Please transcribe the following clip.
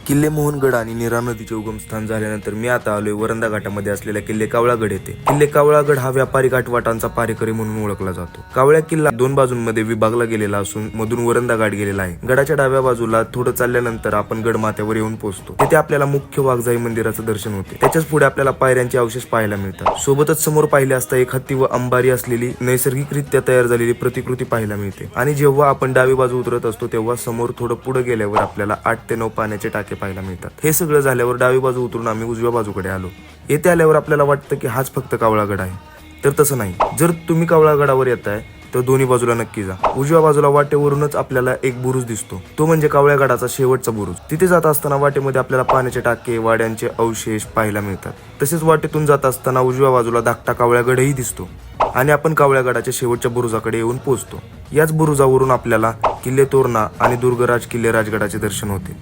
किल्ले मोहनगड आणि नीरा नदीचे उगमस्थान झाल्यानंतर मी आता आलोय वरंधा घाटामध्ये असलेल्या किल्ले कावळागड येथे. किल्ले कावळागड हा व्यापारी घाटवाटांचा पारेकरी म्हणून ओळखला जातो. कावळा किल्ला 2 बाजूंमध्ये विभागला गेलेला असून मधून वरंधा घाट गेलेला आहे. गडाच्या डाव्या बाजूला थोडं चालल्यानंतर आपण गडमाथ्यावर येऊन पोहोचतो. तिथे आपल्याला मुख्य वाघजाई मंदिराचं दर्शन होते. त्याच्याच पुढे आपल्याला पायऱ्यांचे अवशेष पाहायला मिळतात. सोबतच समोर पाहिले असता एक हत्ती व अंबारी असलेली नैसर्गिकरित्या तयार झालेली प्रतिकृती पाहायला मिळते. आणि जेव्हा आपण डावी बाजू उतरत असतो तेव्हा समोर थोडं पुढे गेल्यावर आपल्याला 8 ते 9 पाण्याचे टाके पाहायला मिळतात. हे सगळं झाल्यावर डावी बाजू उतरून आम्ही उजव्या बाजूकडे आलो. येथे आल्यावर आपल्याला वाटतं की हाच फक्त कावळागड आहे, तर तसं नाही. जर तुम्ही कावळागडावर येताय तर दोन्ही बाजूला नक्की जा. उजव्या बाजूला वाटेवरूनच आपल्याला एक बुरुज दिसतो, तो म्हणजे कावळागडाचा शेवटचा बुरुज. तिथे जात असताना वाटेमध्ये आपल्याला पाण्याचे टाके, वाड्यांचे अवशेष पाहायला मिळतात. तसेच वाटेतून जात असताना उजव्या बाजूला धाकटा कावळागडही दिसतो आणि आपण कावळागडाच्या शेवटच्या बुरुजाकडे येऊन पोहोचतो. याच बुरुजावरून आपल्याला किल्ले तोरणा आणि दुर्गराज किल्ले राजगडाचे दर्शन होते.